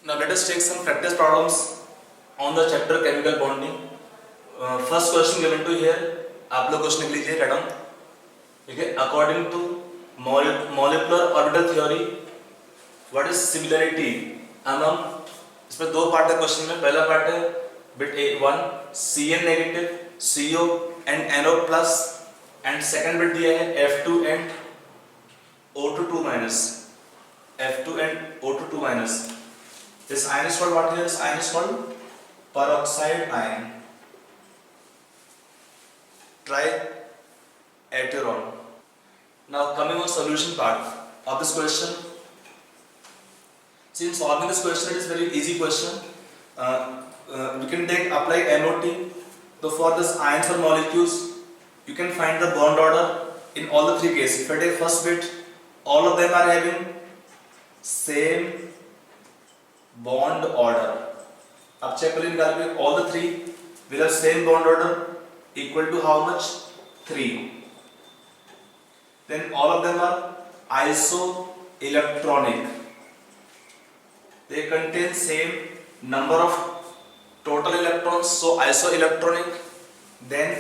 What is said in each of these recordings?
Now let us take some practice problems on the chapter chemical bonding. First question given to here, आप लोग question लिख लीजिए red ऑन. ठीक है, according to molecular orbital theory what is similarity among. इसमें दो part है क्वेश्चन में. पहला पार्ट है bit A1 Cn negative CO and NO plus and second bit दिया है F2 एंड O2 minus. F2 and O2 minus. This ion is called what here? This ion is called peroxide ion. Triateron. Now coming on solution part of this question. See, in solving this question, it is very easy question. We can take apply MOT. So for this ions or molecules, you can find the bond order in all the three cases. If I take first bit, all of them are having same bond order. अब check करिए निकाल के all the three will have same bond order equal to how much? 3. Then all of them are isoelectronic. They contain same number of total electrons, so isoelectronic. Then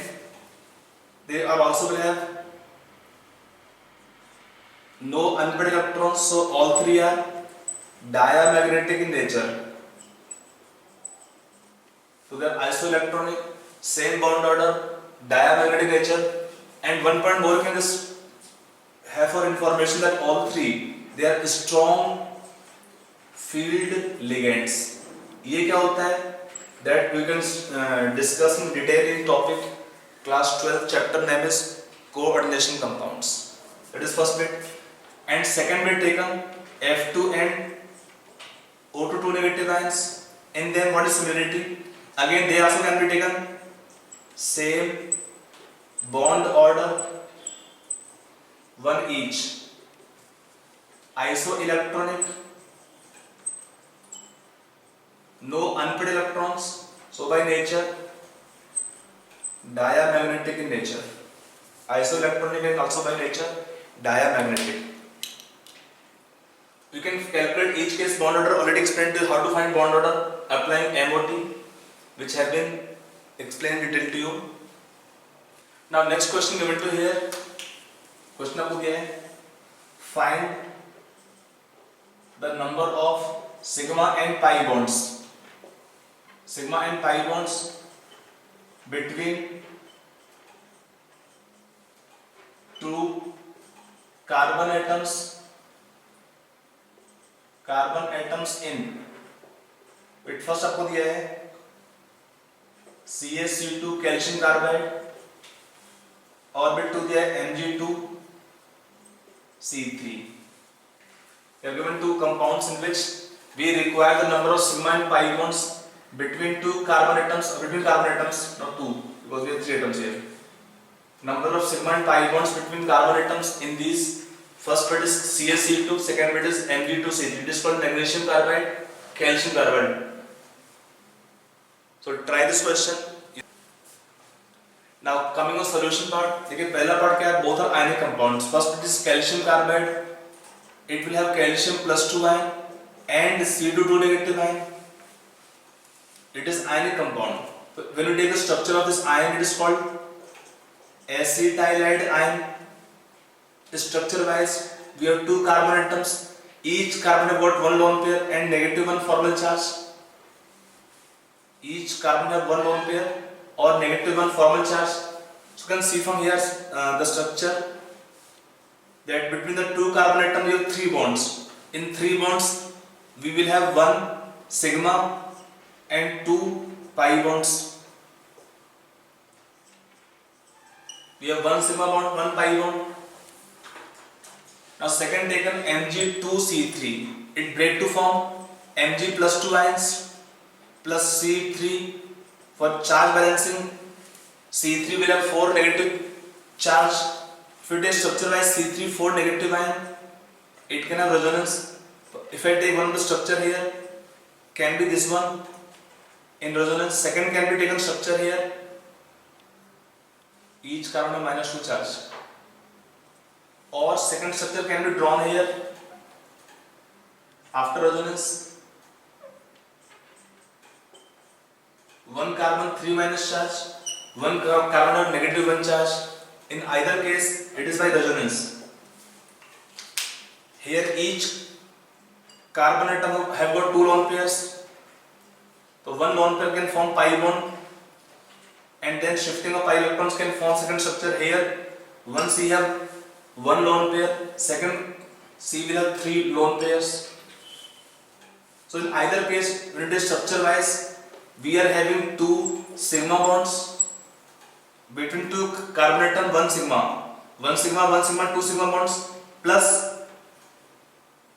they are also will have no unpaired electrons, so all three are diamagnetic in nature. So they are isoelectronic, same bond order, diamagnetic nature. And one point more you can just have for information that all three they are strong field ligands. ये क्या होता है? That we can discuss in detail in topic class 12 chapter name is coordination compounds. That is first bit. And second bit taken F2 and O2 negative ions. And then what is similarity? Again they also can be taken same bond order, one each. Isoelectronic, no unpaired electrons, so by nature diamagnetic in nature. Isoelectronic and also by nature diamagnetic. You can calculate each case bond order. Already explained to you how to find bond order applying MOT, which have been explained in detail to you. Now next question given to here. Question आपको क्या है? Find the number of sigma and pi bonds. Sigma and pi bonds between two carbon atoms in it. First आपको दिया है CaCO2 calcium carbide और bit 2 दिया है Mg2C3. We are given two compounds in which we require the number of sigma and pi bonds between two carbon atoms, not two because we have three atoms here. Number of sigma and pi bonds between carbon atoms in these. First bit is CaCO2, second bit is Mg2C3. It is called magnesium carbide, calcium carbide. So try this question. Now coming on solution part. देखिए पहला part क्या है? Both are ionic compounds. First bit is calcium carbide. It will have calcium plus 2 ion and CO2 negative ion. It is ionic compound. When you take the structure of this ion, it is called acetylide ion. Structure wise, we have two carbon atoms. Each carbon have got one lone pair and negative one formal charge. Each carbon have one lone pair or negative one formal charge. So you can see from here the structure that between the two carbon atoms we have three bonds. In three bonds, we will have one sigma and two pi bonds. We have one sigma bond, one pi bond. Now second taken Mg2C3. It break to form Mg plus 2 ions plus C3 for charge balancing. C3 will have 4 negative charge. If it is structure wise C3 4 negative ion, it can have resonance. If I take one of the structure here, can be this one in resonance. Second can be taken structure here. Each carbon have minus 2 charge. Or second structure can be drawn here after resonance. one carbon 3 minus charge, one carbon have negative 1 charge. In either case, it is by resonance. Here each carbon atom have got 2 lone pairs. So one lone pair can form pi bond, and then shifting of pi electrons can form second structure. Here, one C have 1 lone pair, second C will have 3 lone pairs. So in either case, when it is structure wise, we are having 2 sigma bonds between 2 carbon atom, 1 sigma, 1 sigma, 1 sigma, 2 sigma bonds plus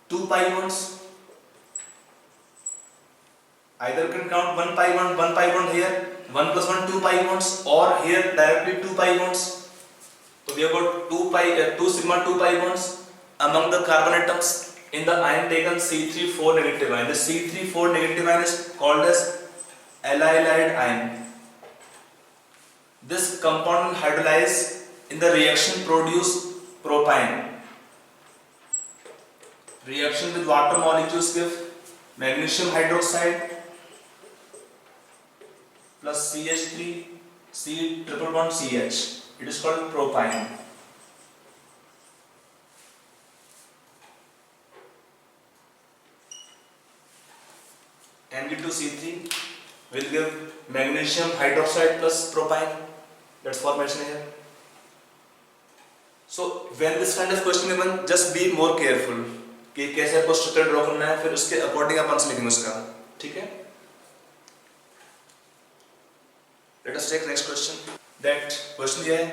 2 pi bonds. Either can count 1 pi bond here, 1 plus 1 2 pi bonds, or here directly 2 pi bonds. So we have got 2 sigma 2 pi bonds among the carbon atoms in the ion taken C3,4 negative ion. The C3,4 negative ion is called as allyl ion. This compound hydrolyze in the reaction produce propyne. Reaction with water molecules give magnesium hydroxide plus CH3, C triple bond CH. It is called propyne. Mg2C3 will give magnesium hydroxide plus propyne. That's formation here. So when this kind of question given, just be more careful कि कैसे आपको structure draw करना है, फिर उसके according आप answer लिखेंगे उसका. ठीक है? Let us take next question. That question दिया है,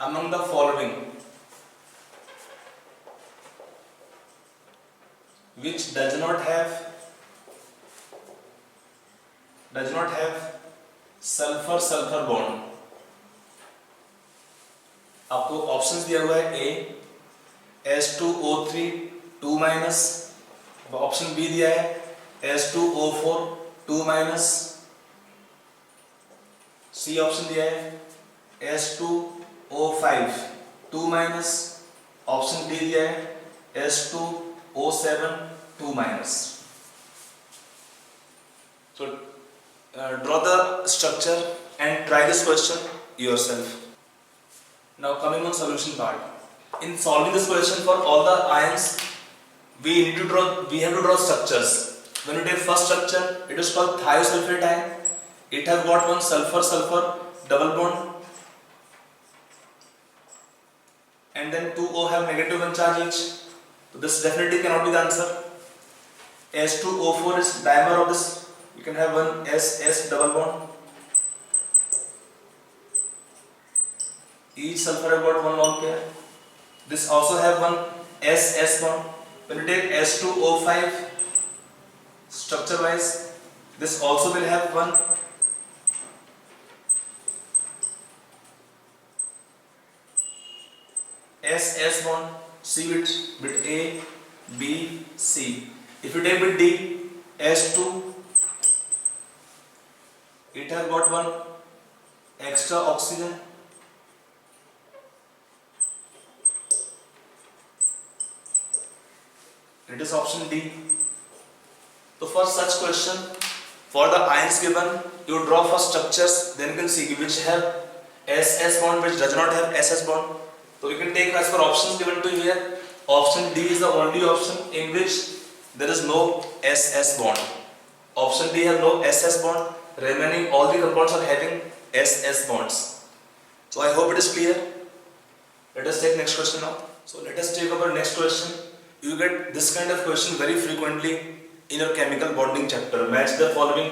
among the following which does not have sulfur sulfur bond. आपको ऑप्शंस दिया हुआ है A H2O3 2 minus, option B दिया है H2O4 2 minus, C ऑप्शन दिया है H2O5 2 minus, ऑप्शन D दिया है H2O7 2 minus. So draw the structure and try this question yourself. Now coming on solution part. In solving this question for all the ions, we have to draw structures. When you take first structure, it is called thiosulfate ion. It has got one sulfur sulfur double bond, and then 2 O have negative 1 charge each. So this definitely cannot be the answer. H2O4 is dimer of this. You can have one S double bond. Each sulfur have got one lone pair. This also have one S bond. When you take H2O5, structure wise, this also will have one S bond. C with A, B, C. If you take with D, H2, it has got one extra oxygen. It is option D. So for such question, for the ions given, you draw first structures, then you can see which have S bond, which does not have SS bond. So you can take as per options given to you here. Option D is the only option in which there is no SS bond. Option D has no SS bond. Remaining all the compounds are having SS bonds. So I hope it is clear. Let us take next question now. So let us take up our next question. You get this kind of question very frequently in your chemical bonding chapter. Match the following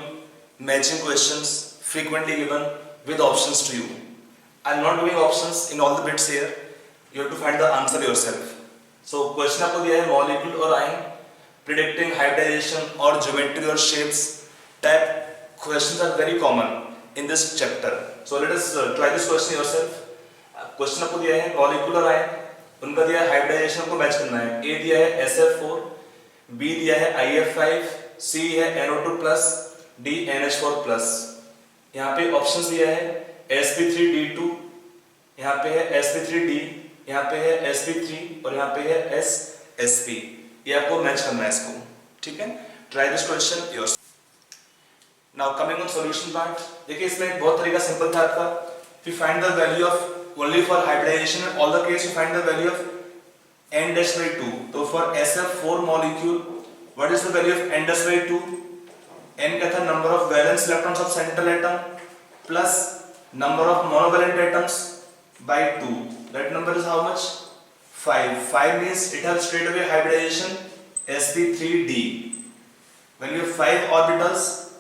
matching questions frequently given with options to you. I am not doing options in all the bits here. You have to find the answer yourself. So question आपको दिया है molecule और ion, predicting hybridization or geometry or shapes type questions are very common in this chapter. So let us try this question yourself. Question आपको दिया है molecule और ion, उनका दिया है हाइब्रिडाइजेशन को मैच करना है. A दिया है SF4, B दिया है IF5, C है NO2+, D NH4+. यहाँ पे ऑप्शंस दिया है sp3d2, यहाँ पे है sp3d, यहाँ पे है sp3 और यहाँ पे है ssp. ये आपको मैच करना है इसको. ठीक है? Try this question yourself. Now coming on solution part, देखिए इसमें बहुत तरीका सिंपल था आपका. If you find the value of only for hybridization in all the case you find the value of n dash by 2. तो for SF4 molecule what is the value of n dash by 2? n क्या था, number of valence electrons of central atom plus number of monovalent atoms by 2. That number is how much? 5. 5 means it has straight away hybridization sp3d. When you have 5 orbitals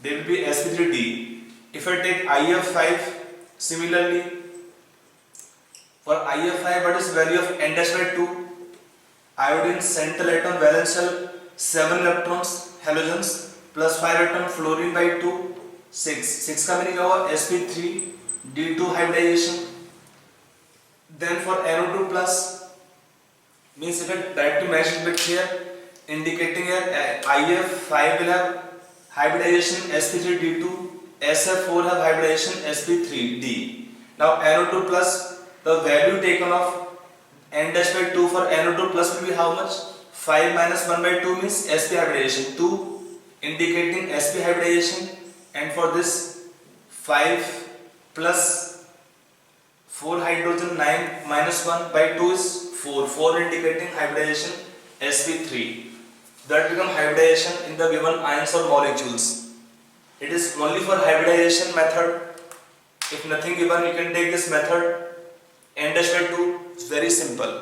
they will be sp3d. If I take IF5, similarly for IF5 what is value of n dash by 2? Iodine central atom valence shell 7 electrons halogens plus 5 atom fluorine by 2 6 का meaning क्या हुआ sp3 d2 hybridization. Then for NO2 plus means if I try to match it with here indicating here IF5 will have hybridization sp3 d2, SF4 have hybridization sp3d. Now NO2 plus, the value taken of n dash by 2 for NO2 plus will be how much? 5 minus 1 by 2 means sp hybridization 2 indicating sp hybridization, and for this 5 plus 4 hydrogen 9 minus 1 by 2 is 4 indicating hybridization sp3. That become hybridization in the given ions or molecules. It is only for hybridization method. If nothing given you can take this method n dash by 2. It's very simple.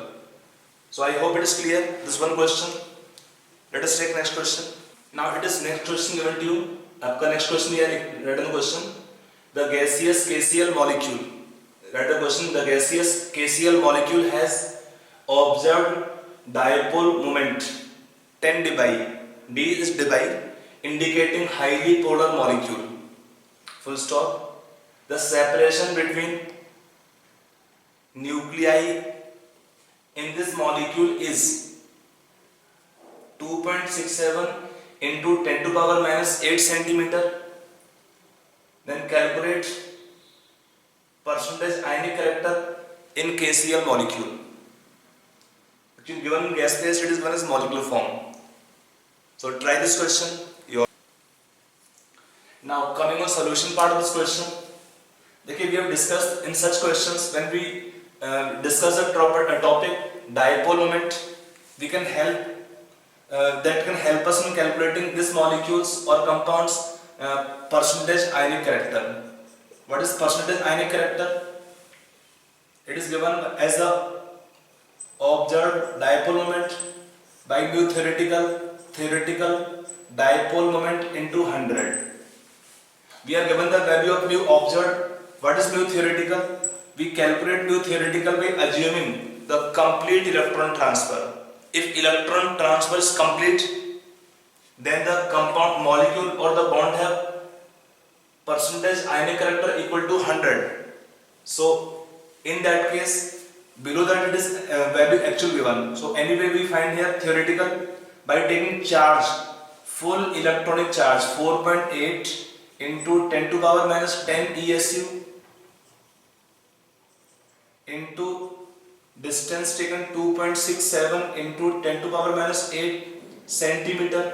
So I hope it is clear. This one question. Let us take next question. Now it is next question given to you. आपका next question here written question. The gaseous KCl molecule. Write the question. The gaseous KCl molecule has observed dipole moment 10 dBi. D is dBi, indicating highly polar molecule. Full stop. The separation between nuclei in this molecule is 2.67 into 10 to power minus 8 centimeter. Then calculate percentage ionic character in KCl molecule. Actually given in gas phase it is given as molecular form. So try this question. Now coming on solution part of this question. देखिए we have discussed in such questions when we discuss a topic dipole moment, we can help that can help us in calculating these molecules or compounds percentage ionic character. What is percentage ionic character? It is given as a observed dipole moment by mu theoretical dipole moment into 100. We are given the value of mu observed. What is mu theoretical? We calculate mu theoretical by assuming the complete electron transfer. If electron transfer is complete, then the compound molecule or the bond have percentage ionic character equal to 100. So in that case, below that it is value actual given. So anyway we find here theoretical by taking charge, full electronic charge 4.8 into 10 to power minus 10 ESU into distance taken 2.67 into 10 to power minus 8 centimeter.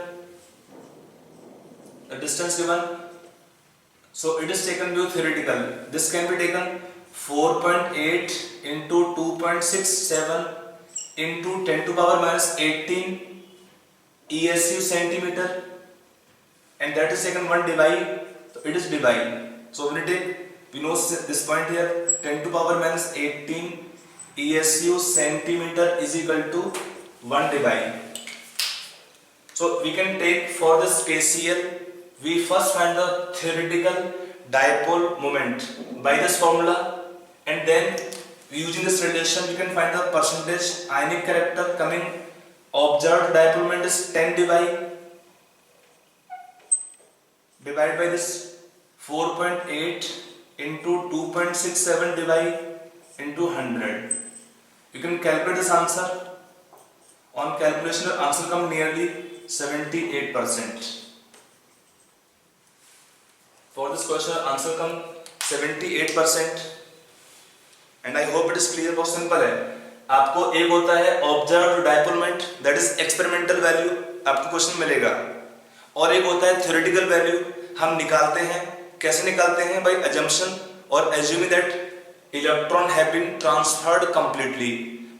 The distance given. So it is taken mu theoretical. This can be taken 4.8 into 2.67 into 10 to power minus 18 ESU centimeter, and that is taken 1 dBi. So it is dBi. So when we take, we know this point here 10 to power minus 18 ESU centimeter is equal to 1 dBi. So we can take for this KCl, we first find the theoretical dipole moment by this formula, and then using this relation we can find the percentage ionic character coming. Observed dipole moment is 10 dBi divided by this 4.8 into 2.67 dBi into 100. You can calculate this answer. On calculation the answer comes nearly 78%. For this question answer comes 78%, and I hope it is clear. बहुत simple है. आपको एक होता है observe dipole moment, that is experimental value, आपको question मिलेगा, और एक होता है थ्योरेटिकल वैल्यू हम निकालते हैं, कैसे निकालते हैं? बाय अजम्पशन और assuming that electron have been transferred completely,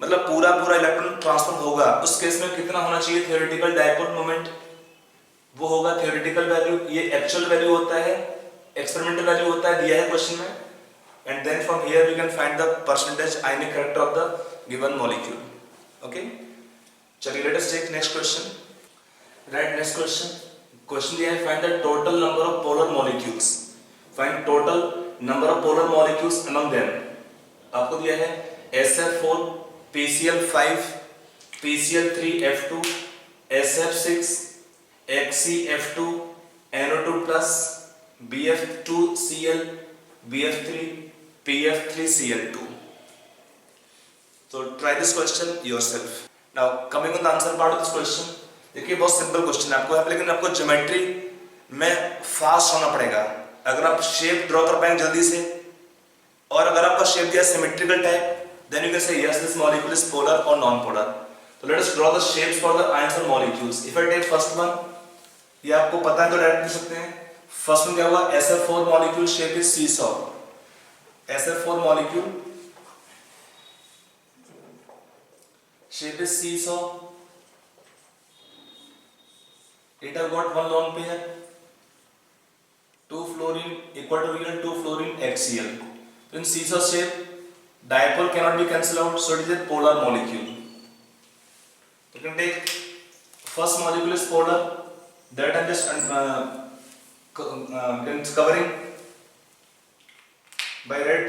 मतलब पूरा इलेक्ट्रॉन ट्रांसफर होगा। उस केस में कितना होना चाहिए थ्योरेटिकल डायपोल मोमेंट? वो होगा थ्योरेटिकल वैल्यू, ये एक्चुअल वैल्यू होता है, एक्सपेरिमेंटल वैल्यू होता है, दिया है क्वेश्चन में। And then from here we can find the percentage ionic character of the given molecule. Okay, चलिए let us take next question. Right, next question दिया है find the total number of polar molecules, find total number of polar molecules among them. आपको दिया है SF4 PCl5 PCl3F2 SF6 HCF2 NO2+ BF2Cl BF3 PF3Cl2. So try this question yourself. Now coming on the answer part of this question, देखिए बहुत simple question है आपको, लेकिन आपको geometry में फास्ट होना पड़ेगा। अगर आप शेप ड्रॉ कर पाएंगे जल्दी से, और अगर आपका शेप दिया symmetrical type, then you can say yes, this molecule is polar or non-polar. So let us draw the shapes for the ions or molecules. If I take first one, ये आपको पता है तो डायरेक्ट लिख सकते हैं। First में क्या हुआ? SF4 molecule shape is seesaw. SF4 molecule shape is seesaw. It have got one lone pair, 2 fluorine equatorial, 2 fluorine axial. In seesaw shape, dipole cannot be cancelled out, so it is a polar molecule. You can take first molecule is polar, that I'm just covering by red.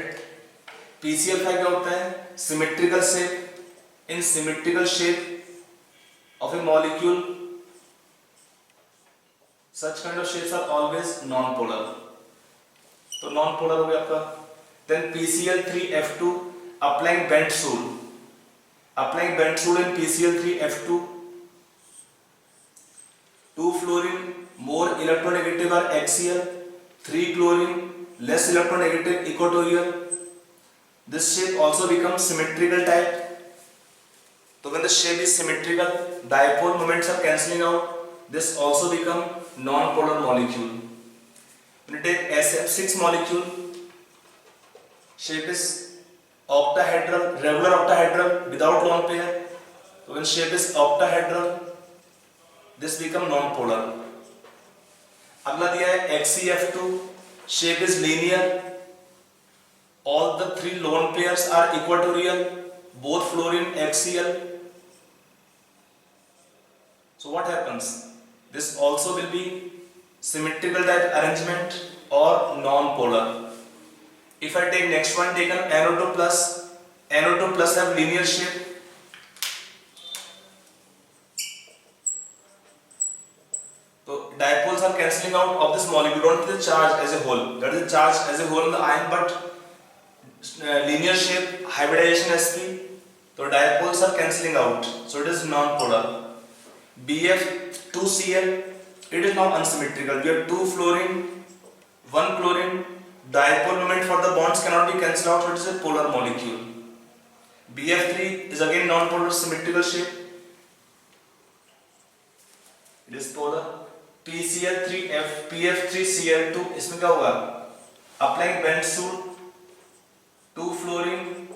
PCl5 क्या होता है? Symmetrical shape. In symmetrical shape of a molecule, such kind of shapes are always non-polar. तो non-polar हो गया आपका। Then PCl3F2 applying bent rule. Applying bent rule in PCl3F2, 2 fluorine more electronegative are axial, 3 chlorine less electronegative equatorial. This shape also becomes symmetrical type. So when the shape is symmetrical, dipole moments are cancelling out. This also become non-polar molecule. When you take SF6 molecule, shape is octahedral, regular octahedral without lone pair. So when shape is octahedral, this become non-polar. अगला दिया है HCF2, shape is linear. All the 3 lone pairs are equatorial, both fluorine axial. So what happens? This also will be symmetrical type arrangement or non-polar. If I take next one, taken NO2+, NO2+ have linear shape. So dipoles are cancelling out of this molecule. Don't see the charge as a whole. That is the charge as a whole in the ion, but linear shape, hybridization sp. So dipoles are cancelling out. So it is non-polar. BF2Cl, it is now unsymmetrical. We have 2 fluorine, 1 chlorine. Dipole moment for the bonds cannot be cancelled out, so it is a polar molecule. BF3 is again non-polar, symmetrical shape. It is polar. PCl3F, PF3Cl2, इसमें क्या होगा? Applying bent rule, 2 fluorine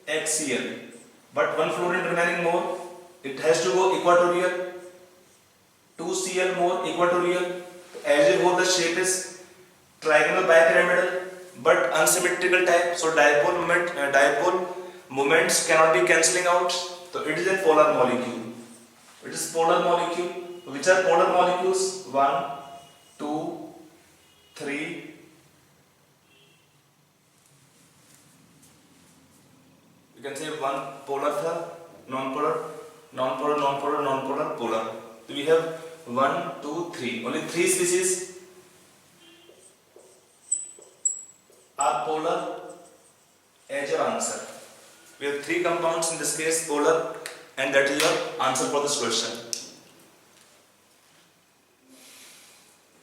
axial, but 1 fluorine remaining more. It has to go equatorial. 2 Cl more equatorial. As a whole, the shape is trigonal bipyramidal, but unsymmetrical type. So dipole moments cannot be cancelling out. So it is a polar molecule. It is polar molecule. Which are polar molecules? 1, 2, 3. You can say 1 polar tha, non-polar, non-polar, non-polar, non-polar, polar. So we have 1, 2, 3. Only 3 species are polar as your answer. We have 3 compounds in this case polar, and that is your answer for this question.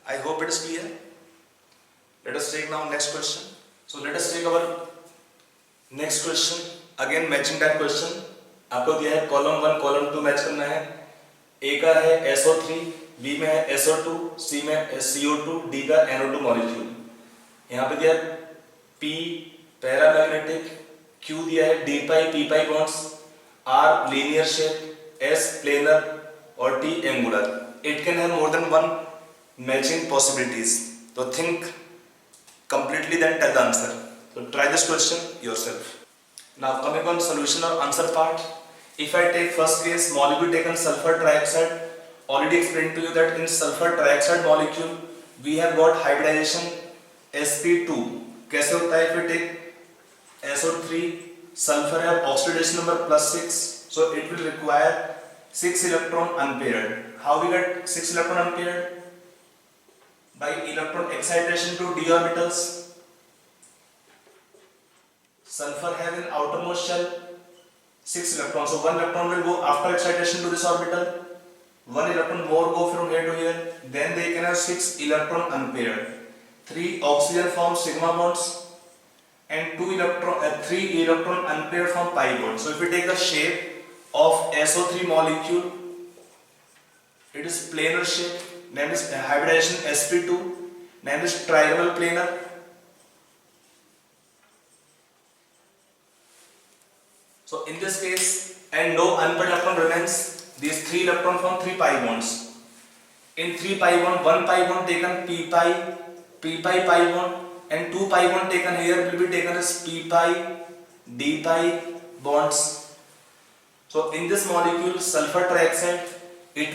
I hope it is clear. Let us take now next question. So let us take our next question. Again matching type question. आपको दिया है column 1 column 2 match करना है, ए का है SO3, B में है SO2, सी में CO2, डी का NO2 मॉलिक्यूल। यहाँ पे दिया P पैरामैग्नेटिक, Q दिया है D पाई P pi bonds, R linear shape, S planar और T angular. It can have more than one matching possibilities. तो think completely then tell the answer. So try this question yourself. Now coming on solution or answer part. If I take first case molecule taken sulfur trioxide, already explained to you that in sulfur trioxide molecule we have got hybridization sp2. कैसे होता है? If we take SO3 sulfur have oxidation number +6, so it will require 6 electron unpaired. How we get 6 electron unpaired? By electron excitation to d orbitals. Sulfur have in outermost shell 6 electrons, so 1 electron will go after excitation to this orbital, 1 electron more go from here to here, then they can have 6 electron unpaired. 3 oxygen form sigma bonds and 3 electron unpaired from pi bond. So if we take the shape of SO3 molecule, it is planar shape, name is hybridization sp2, name is trigonal planar. So in this case, and no unpaired electron remains, these 3 electron from 3 pi bonds. In 3 pi bond, 1 pi bond taken p pi bond, and 2 pi bond taken here will be taken as p pi d pi bonds. So in this molecule sulfur trioxide, it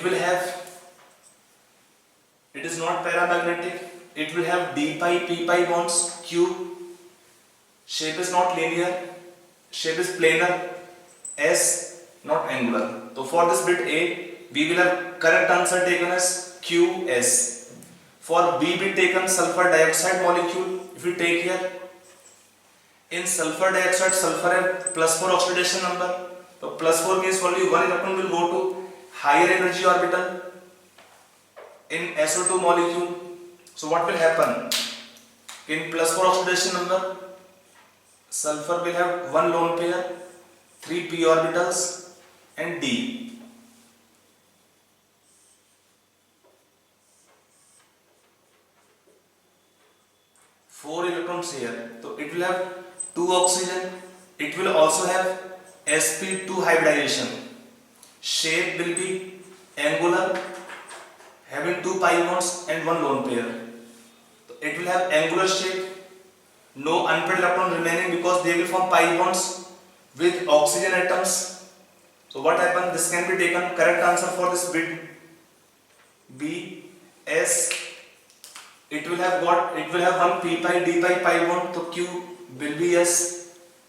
is not paramagnetic, it will have d pi p pi bonds. Q shape is not linear, shape is planar. S not angular. So for this bit A, we will have correct answer taken as QS. For B bit taken sulfur dioxide molecule, if we take here, in sulfur dioxide sulfur have +4 oxidation number. So +4 means only 1 electron will go to higher energy orbital in SO2 molecule. So what will happen? In +4 oxidation number, sulfur will have 1 lone pair, 3 p orbitals and D. Four electrons here. So it will have 2 oxygen. It will also have sp2 hybridization. Shape will be angular, having 2 pi bonds and 1 lone pair. So it will have angular shape, no unpaired electron remaining because they will form pi bonds with oxygen atoms. So what happens? This can be taken correct answer for this bit B S. It will have 1 p pi d pi pi bond. So Q will be S.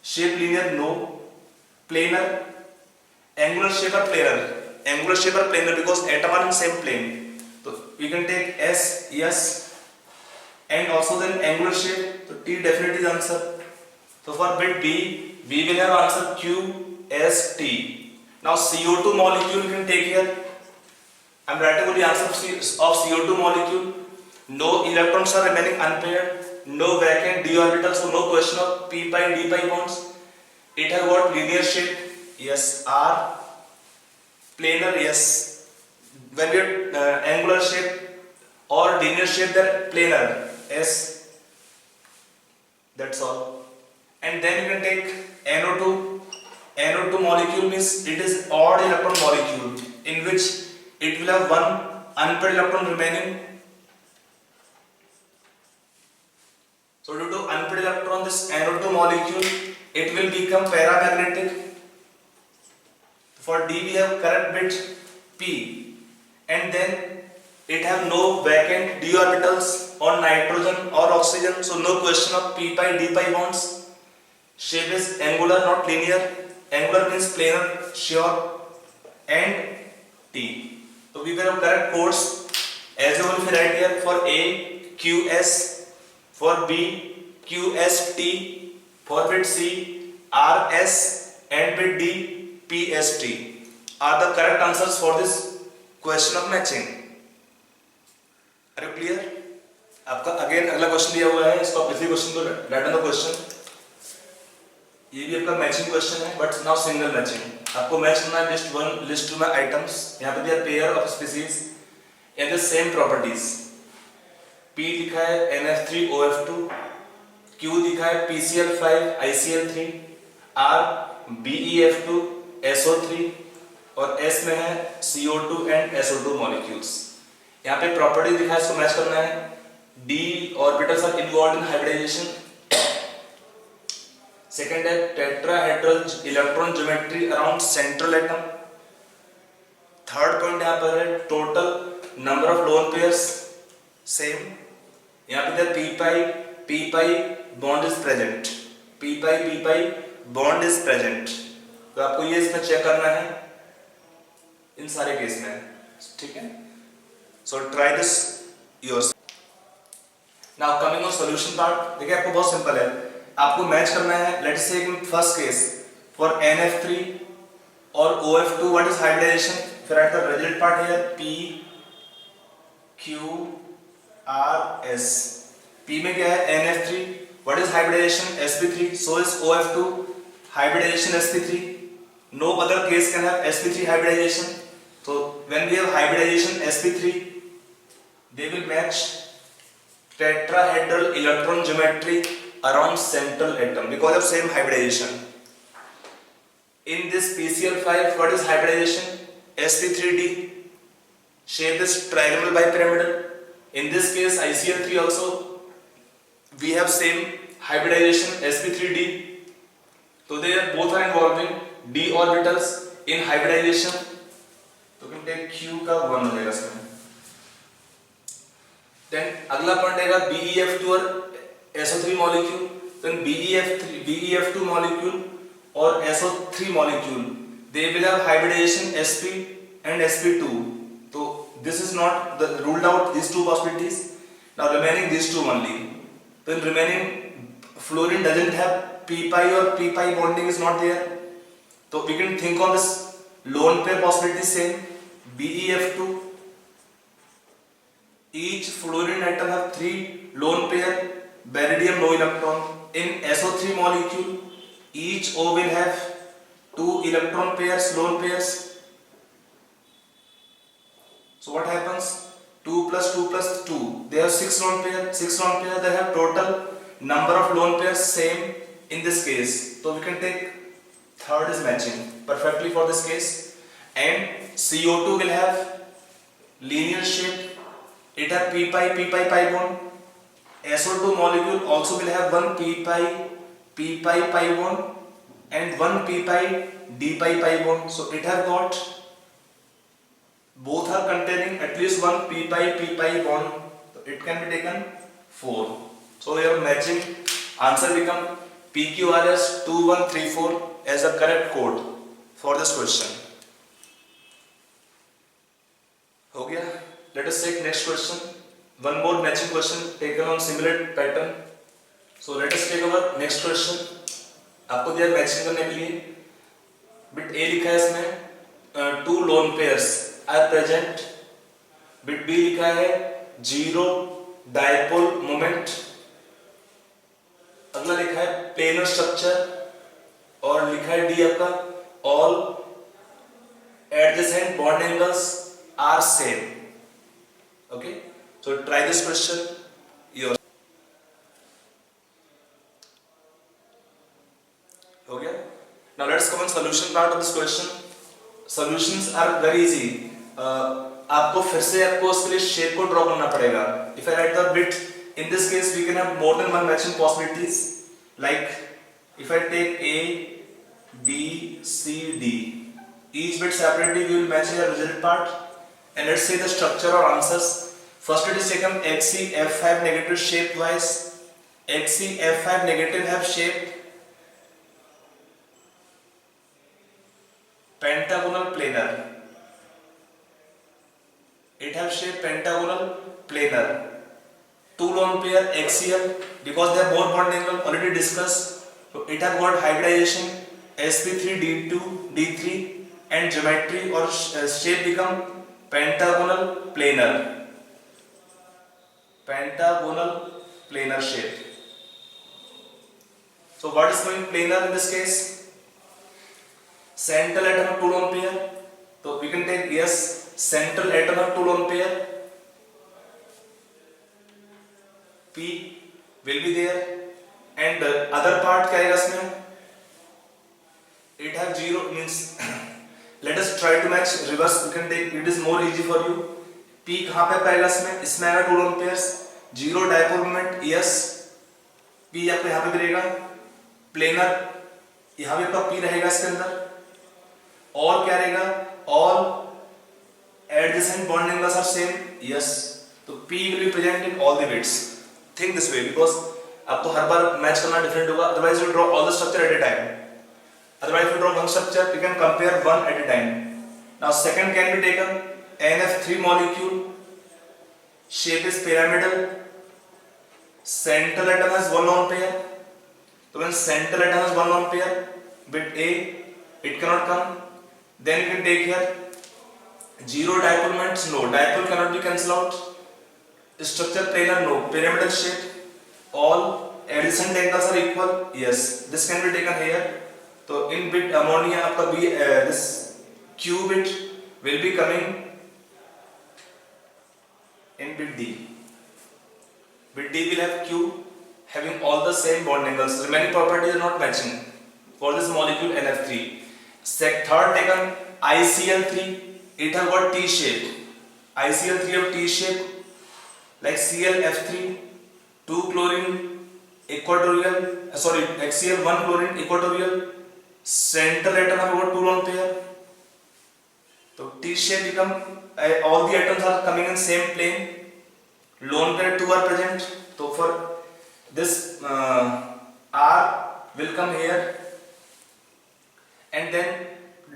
Shape linear, no. Planar, angular shape or planar. Angular shape or planar because atom are in same plane. So we can take S, yes, and also then angular shape. So T definitely is answer. So for bit B, we will have answer Q S T. Now CO2 molecule we can take here. I am writing only answer of CO2 molecule. No electrons are remaining unpaired, no vacant d orbital, so no question of p pi d pi bonds. It has got linear shape, yes. R planar, yes. When we angular shape or linear shape, they're planar, S. That's all. And then you can take NO2. NO2 molecule means it is odd electron molecule in which it will have 1 unpaired electron remaining. So due to unpaired electron, this NO2 molecule, it will become paramagnetic. For D we have correct bit P, and then it have no vacant d orbitals on nitrogen or oxygen, so no question of p pi d pi bonds. Shape is angular, not linear. Angular means planar, sure. And T. So we will have correct codes as you will write here. For A, QS. For B, QST. For bit C, RS, and bit D, PST are the correct answers for this question of matching. Are you clear? आपका again अगला question दिया हुआ है, इसको आप इसी question को right on the question. ये भी आपका मैचिंग क्वेश्चन है, बट नाउ सिंगल मैचिंग। आपको मैच करना है लिस्ट वन लिस्ट टू में आइटम्स। यहाँ पे दिया pair of species and the same properties. P लिखा है NF3OF2, Q लिखा है PCl5 ICl3, R BeF2 SO3 और S में है CO2 एंड SO2 मॉलिक्यूल्स। यहाँ पे प्रॉपर्टी लिखा है, इसको मैच करना है। D orbitals are involved in hybridization. Second है tetrahedral electron geometry around central atom. Third point यहाँ पर है total number of lone pairs same. यहाँ पे p pi bond is present, p pi bond is present. तो आपको ये इसमें चेक करना है इन सारे केस में, ठीक है। सो try this yourself. Now coming on solution part. देखिए आपको बहुत सिंपल है, आपको मैच करना है। Let's say in first case for NF3 और OF2 व्हाट इज हाइब्रिडाइजेशन, फिर at the result part here P Q R S। P में क्या है NF3, what is hybridisation sp3, so is OF2 hybridization sp3। no other case can have sp3 hybridization, so when we have hybridization sp3 they will match tetrahedral electron geometry around central atom because of same hybridization। in this PCl5 what is hybridization sp3d, shape is trigonal bipyramidal। in this case ICl3 also we have same hybridization sp3d, so they are both are involving d orbitals in hybridization। तो हम take q का 1 हो जाएगा इसमें। Then अगला point आएगा BeF2 और SO3 molecule. Then BeF2 molecule और SO3 molecule they will have hybridization sp and sp2, so this is not the ruled out these two possibilities। now remaining these two only, then remaining fluorine doesn't have p pi or p pi bonding is not there, so we can think on this lone pair possibility same BeF2। each fluorine atom have 3 lone pair, baridium no electron। in SO3 molecule each O will have 2 electron pairs, lone pairs। so what happens, 2 plus 2 plus 2 they have 6 lone pair, 6 lone pair they have total number of lone pairs same in this case, so we can take third is matching perfectly for this case। and CO2 will have linear shape, it have p pi bond। SO2 molecule also will have one p pi bond and one p pi d pi bond, so it have got both are containing at least one p pi bond, so it can be taken 4। so your matching answer become PQRS 2134 as a correct code for this question। हो गया। let us take next question, one more matching question taken on similar pattern। so let us take our next question। आपको दिया matching करने के लिए, bit A लिखा है इसमें 2 lone pairs are present, bit B लिखा है 0 डायपोल मोमेंट, अगला लिखा है प्लेनर स्ट्रक्चर और लिखा है डी आपका all adjacent bond angles are same. Okay, so try this question your. हो गया। Now let's come on solution part of this question. Solutions are very easy. आपको फिर से आपको उसके लिए शेप को ड्रॉ करना पड़ेगा। If I right the bit in this case we can have more than one matching possibilities, like if I take A B C D, each bit separately we will match the result part, and let's say the structure or answers. First it is taken HCF5 negative shape wise, HCF5 negative have shape pentagonal planar, it have shape pentagonal planar, 2 lone pair axial because they have more bond angle already discussed, so it have got hybridization sp3 d2 d3 and geometry or shape become pentagonal planar shape। So what is going planar in this case? Central atom of 2 lone pair. So we can take yes, central atom of 2 lone pair. P will be there, and other part क्या है इसमें? It have 0 means let us try to match reverse. We can take, it is more easy for you. P कहाँ पे पाएगा इसमें? इसमें आएगा 2 lone pairs, 0 dipole moment, yes. P आपको यहाँ पे गिरेगा, प्लेनर यहाँ भी आपका P रहेगा इसके अंदर, और क्या रहेगा? All adjacent bond angles are same, yes. तो P will be present in all the bits. Think this way, because आपको हर बार मैच करना डिफरेंट होगा. Otherwise you draw all the structure at a time. Otherwise if you draw one structure, you can compare one at a time. Now second can be taken NF3 molecule. Shape is pyramidal. Central atom has one lone pair. So when central atom has one lone pair, bit A, it cannot come. Then you can take here 0 dipole moments. No, dipole cannot be cancelled out. Structure planar, no. Pyramidal shape. All adjacent angles are equal. Yes, this can be taken here. So in bit ammonia, आपका B this Q bit will be coming in bit D. Bit D will have Q having all the same bond angles. Remaining properties are not matching for this molecule NF3. Third taken ICl3. It has got T shape. ICl3 of T shape like ClF3, 2 chlorine equatorial. Sorry, HCl1 chlorine equatorial. Central atom have got 2 lone pair. So T shape become all the atoms are coming in same plane. Lone pair 2 are present. So for this R will come here, and then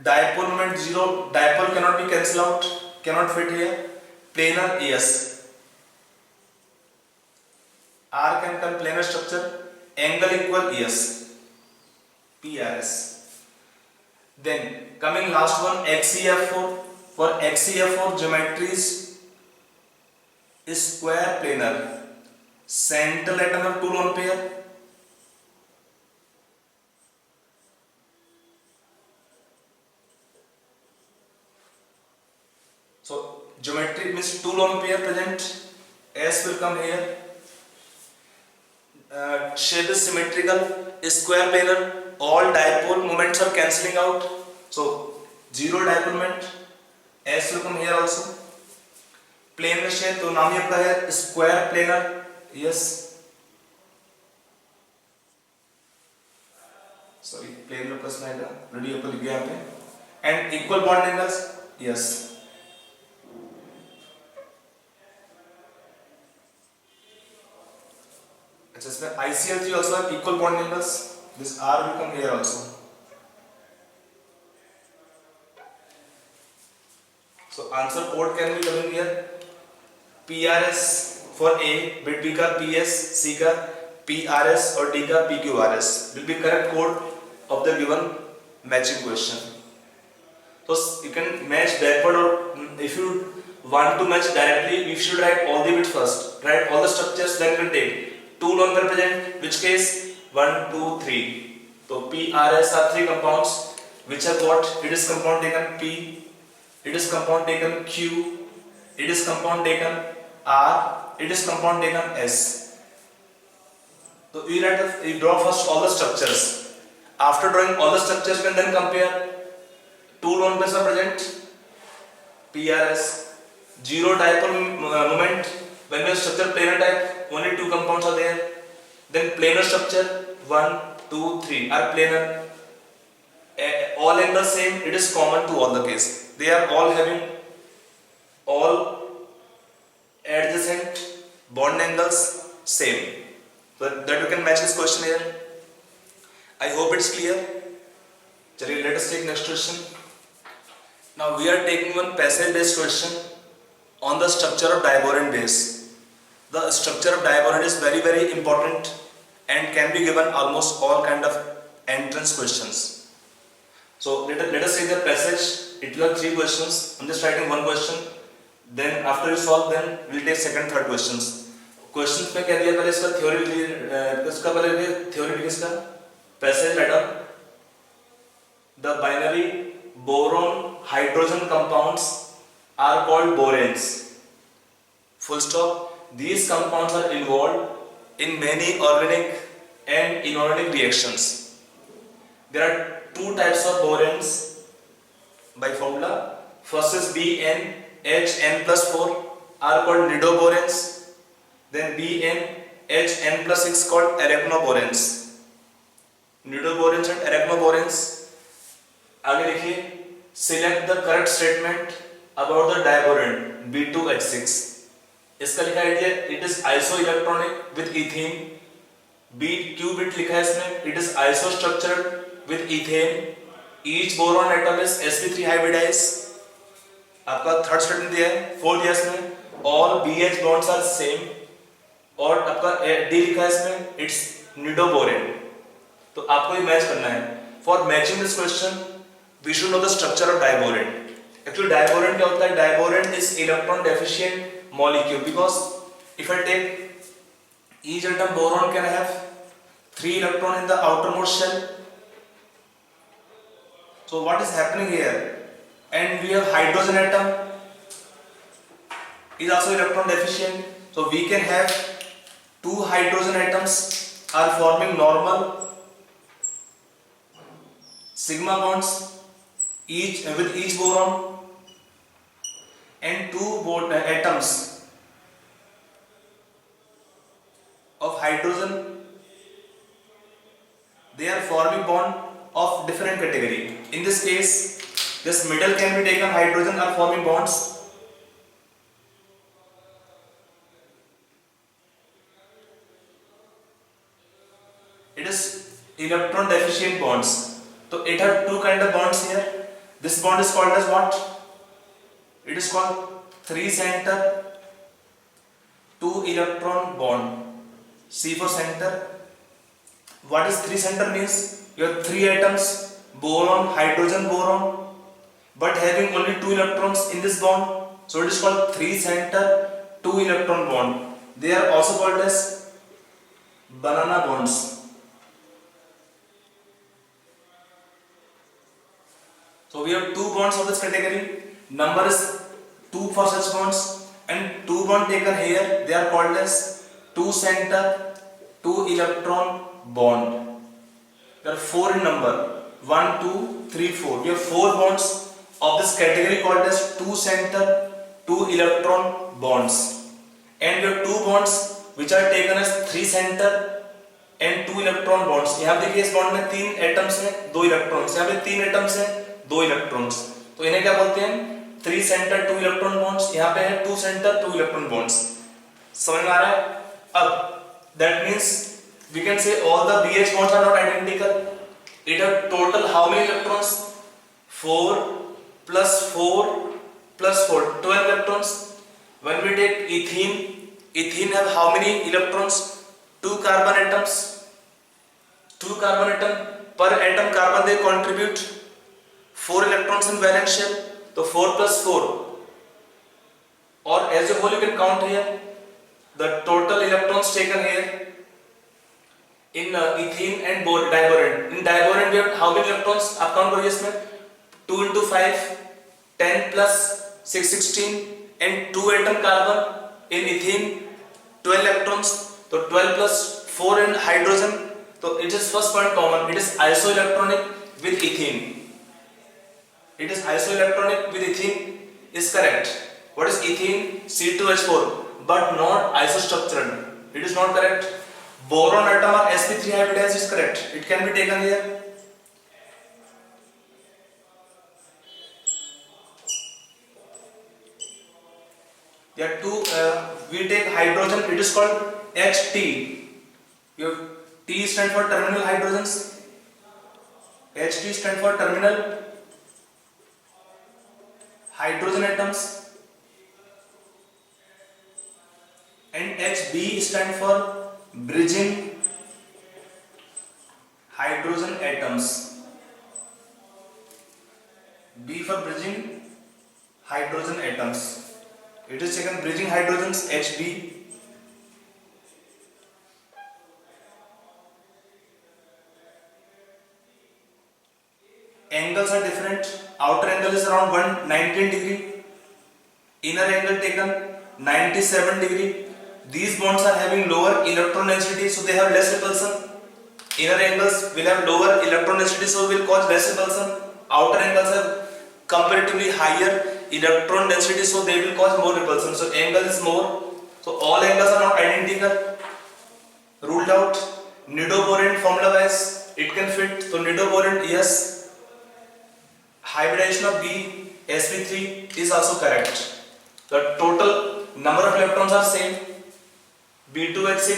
dipole moment 0. Dipole cannot be cancelled out. Cannot fit here. Planar yes. R can come planar structure. Angle equal yes. PRS. Then coming last one XeF4. For XeF4 geometry is square planar. Central atom of 2 lone pair. So geometry means 2 lone pair present. S will come here. Shape is symmetrical, square planar. All dipole moments are cancelling out. So 0 dipole moment. S will come here also. Planar shape, तो नाम ही आपका है square planar. Yes. Sorry, planar plus आएगा. Ready आपको लिख गया यहाँ पे. And equal bond angles. Yes. अच्छा, इसमें ICl3 also have equal bond angles. This R will come here also. So answer code can be coming here. PRS for A, bit B का PS, C का PRS और D का PQRS will be correct code of the given matching question. So you can match backward, or if you want to match directly, you should write all the bits first. Write all the structures, then you can take 2 lone pair present. Which case? 1, 2, 3. So PRS are 3 compounds which are what? It is compound taken P, it is compound taken Q, it is compound taken R, it is compound taken S. So you draw first all the structures. After drawing all the structures, you can then compare. 2 lone pairs are present. PRS. 0 dipole moment. When we have structure planar type, only 2 compounds are there. Then planar structure 1, 2, 3 are planar. All angles same. It is common to all the case. They are all having all adjacent bond angles same. So that you can match this question here. I hope it's clear. Chaliye, let us take next question. Now we are taking one passage based question on the structure of diboron base. The structure of diboron is very, very important and can be given almost all kind of entrance questions. So let us take the passage. It will have 3 questions. I'm just writing one question. Then after you solve, then we'll take second, third questions. Questions में क्या दिया पहले इसका theory, इसका पहले theory इसका passage ladder, the binary boron hydrogen compounds are called boranes. Full stop. These compounds are involved in many organic and inorganic reactions. There are two types of boranes by formula. First is BnHn+4 are called nidoboranes. Then BnHn+6 called arachnoboranes. Nidoboranes and arachnoboranes. आगे देखिए, select the correct statement about the diborane B2H6. इसका लिखा है it is isoelectronic with ethene. Q bit लिखा है इसमें, it is isostructured with ethane. Each boron atom is sp3 hybridized. आपका third statement दिया है, फोर्थ ईयर्स में all BH bonds are same. और आपका D लिखा है इसमें, it's nidoborane. तो आपको ये मैच करना है. For matching this question, we should know the structure of diborane. Actually, diborane क्या होता है? Diborane is electron deficient molecule because if I take each atom boron can have 3 electron in the outermost shell. So what is happening here? And we have hydrogen atom is also electron deficient. So we can have 2 hydrogen atoms are forming normal sigma bonds with each boron, and 2 atoms of hydrogen, they are forming bond of different category. In this case, this middle can be taken, hydrogen are forming bonds. It is electron deficient bonds. So it has 2 kind of bonds here. This bond is called as what? It is called 3 center 2 electron bond. C for center. What is 3 center means? You have 3 atoms, boron, hydrogen, boron, but having only 2 electrons in this bond. So it is called 3 center 2 electron bond. They are also called as banana bonds. So we have 2 bonds of this category. Number is 2 for such bonds, and 2 bonds taken here, they are called as 2 center 2 electron bond. There are 4 in number. 1, 2, 3, 4. We have 4 bonds of this category called as 2 center 2 electron bonds. And we have 2 bonds which are taken as 3 center and 2 electron bonds. यहाँ देखिए इस bond में 3 atoms हैं, 2 electrons. यहाँ पे 3 atoms हैं, 2 electrons. तो इन्हें क्या बोलते हैं? 3 सेंटर 2 इलेक्ट्रॉन बॉन्ड्स. यहाँ पे है 2 सेंटर 2 इलेक्ट्रॉन बॉन्ड्स. समझ में आ रहा है? अब that means we can say all the BH bonds are not identical. It have total how many electrons? 4 plus 4 plus 4, 12 electrons. When we take ethene have how many electrons? 2 carbon atoms. 2 carbon atom per atom carbon they contribute 4 electrons in valence shell. So 4 plus 4, or as a whole you can count here the total electrons taken here in ethene and diborane. In diborane we have how many electrons? आप count करिए इसमें. 2 into 5, 10 plus 6, 16, and 2 atom carbon in ethene, 12 electrons. So 12 plus 4 in hydrogen. So it is first point common. It is isoelectronic with ethene. It is isoelectronic with ethene is correct. What is ethene? C2H4, but not isostructural. It is not correct. Boron atom or sp3 hybridized is correct. It can be taken here. There are 2. We take hydrogen. It is called HT. You have T stand for terminal hydrogens. HT stand for terminal hydrogen atoms, and HB stand for bridging hydrogen atoms. B for bridging hydrogen atoms. It is taken bridging hydrogens HB. outer angle is around 119 degree, inner angle taken 97 degree. These bonds are having lower electron density, so they have less repulsion. Inner angles will have lower electron density, so will cause less repulsion. Outer angles have comparatively higher electron density, so they will cause more repulsion. So angle is more. So all angles are not identical. Ruled out. Nidoborant formula wise it can fit. So nidoborant, yes. Hybridization of B sp3 is also correct. The total number of electrons are same. B2H6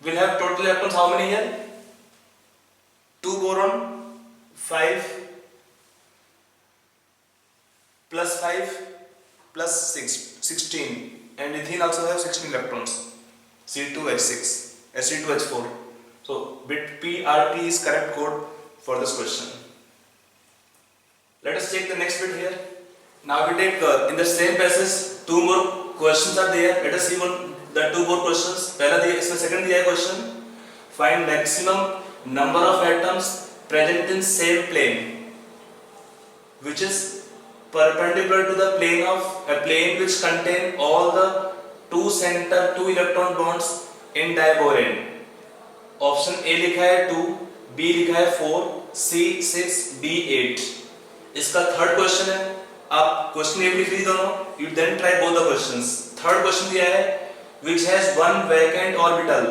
will have total electrons how many here? 2 boron, 5 plus 5 plus 6, 16, and ethene also have 16 electrons. C2H6, Sc2H4. So bit PRT is correct code for this question. Let us take the next bit here. Now we take in the same passage 2 more questions are there. Let us see the 2 more questions. पहला दिया इसमें second दिया है question. Find maximum number of atoms present in same plane, which is perpendicular to the plane of a plane which contain all the 2 center 2 electron bonds in diborane. Option A लिखा है 2, B लिखा है 4, C 6, D 8. इसका third question है. आप question ए लिख ली दोनों. You then try both the questions. Third question दिया है which has one vacant orbital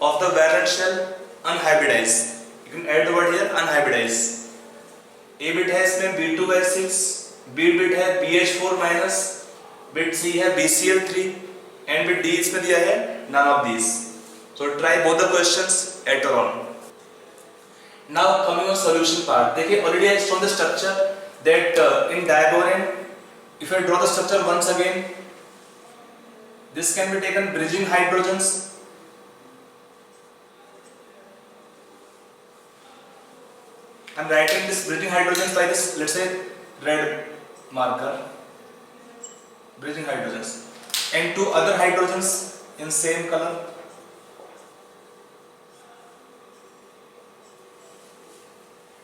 of the valence shell unhybridized. You can add the word here unhybridized. A bit है इसमें B2H6, B bit है BH4 minus, bit C है BCl3 and bit D इसमें दिया है none of these. So try both the questions later on. Now coming on solution part. देखिए already I shown the structure that in diborane, if I draw the structure once again, this can be taken bridging hydrogens. I am writing this bridging hydrogens by this, let's say red marker, bridging hydrogens, and 2 other hydrogens in same color.